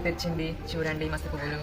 అయితే తెచ్చింది. చూడండి మస్తు పువ్వులు.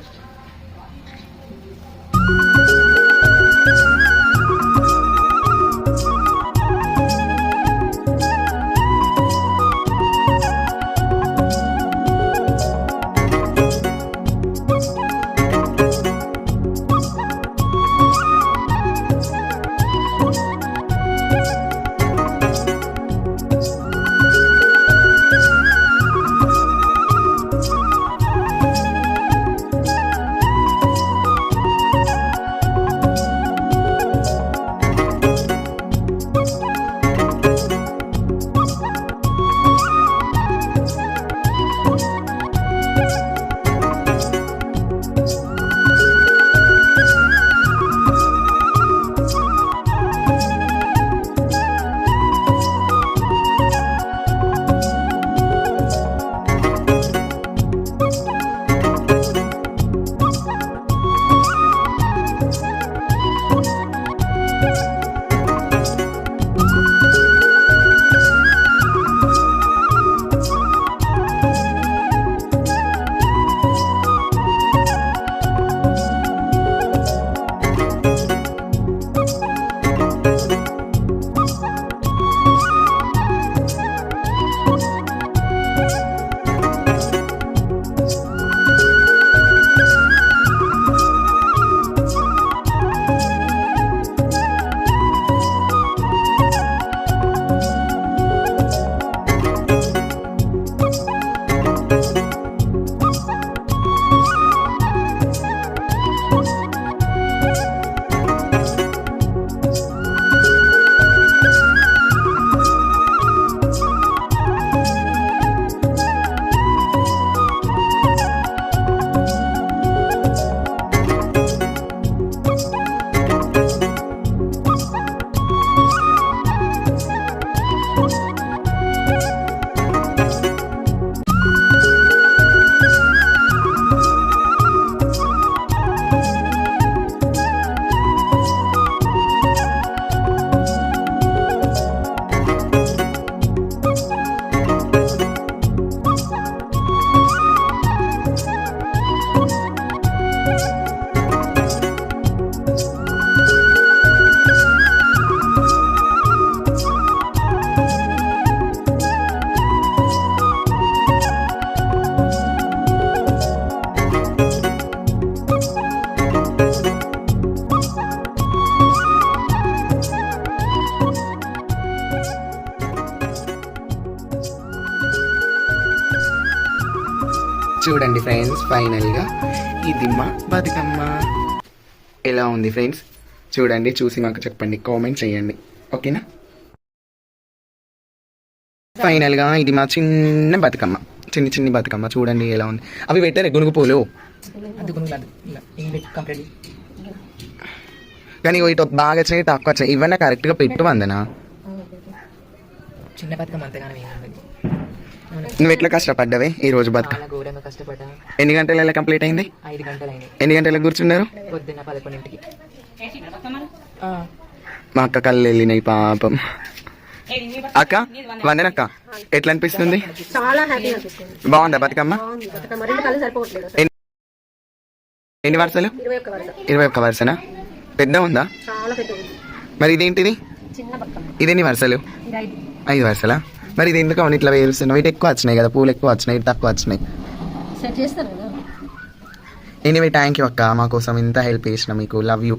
చూడండి ఫ్రెండ్స్, ఫైనల్గా ఇది మా బతుకమ్మ. ఎలా ఉంది ఫ్రెండ్స్? చూడండి, చూసి మాకు చెప్పండి, కామెంట్ చేయండి, ఓకేనా? ఫైనల్గా ఇది మా చిన్న బతుకమ్మ, చిన్ని బతుకమ్మ. చూడండి ఎలా ఉంది. అవి పెట్టారు గునుగు పూలు, కానీ ఇటు బాగా వచ్చినాయి, తక్కువ వచ్చినాయి. ఇవన్నీ కరెక్ట్గా పెట్టు వందనా. చిన్న బతుకమ్మ అంతగానే నువ్వు ఎట్లా కష్టపడ్డావే ఈ రోజు బతుకమ్మ? ఘోరంగా కష్టపడ్డా. ఎన్ని గంటల కంప్లీట్ అయింది? 5 గంటలు అయింది. ఎన్ని గంటలకు కూర్చున్నారు? పొద్దున్న 11ంటికి. మా అక్క కళ్ళు వెళ్ళినాయి పాపం. అక్క, వందనక్క, ఎట్లా అనిపిస్తుంది? బాగుందా బతుకమ్మ? ఎన్ని వరుసలు? 21 వరుసనా? పెద్ద ఉందా? మరి ఇదేంటిది? ఇది ఎన్ని వరుసలు? 5 వరుసలా? మరి ఇది ఎందుకు ఇట్లా వేరుస్తున్నావు? ఇటు ఎక్కువ వచ్చినాయి కదా, పూలు ఎక్కువ వచ్చినాయి, ఇటు తక్కువ వచ్చినాయి. ఎనీవే, థ్యాంక్ యూ అక్క, మా కోసం ఇంత హెల్ప్ చేసిన, మీకు లవ్ యూ.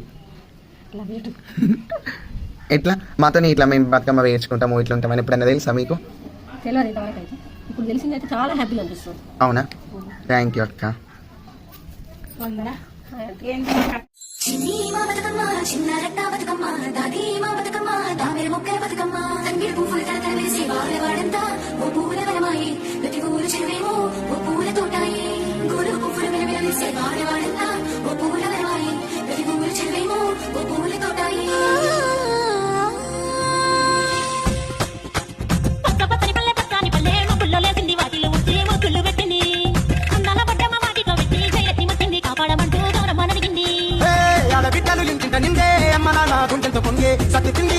ఎట్లా మాతో ఇట్లా మేము బతుకమ్మ వేర్చుకుంటాము, ఇట్లా ఉంటామని ఎప్పుడన్నా తెలుసా మీకు? అవునా? థ్యాంక్ యూ అక్క. చిన్ని మా బతుకమ్మ, చిన్న రట్ట బతుకమ్మ, దాది మా బతుకమ్మ, దామెర మొక్కల బతుకమ్మ, తంగిడి పువ్వులు తలతలవేసి వాడవాడంతా ఓ పూల వనమాయి, ప్రతి ఊరు చెరువేమో ఓ పూల తోటాయి, గోరు పువ్వులు వెలవెలవేసి వాడవాడంతా ఓ పూల వనమాయి, ప్రతి ఊరు చెరువేమో ఓ పూల తోటాయి. బిడ్డలు ఇంటింట నిందే అమ్మ నాన్న గుండెంతో పొంగే సత్తి తిండి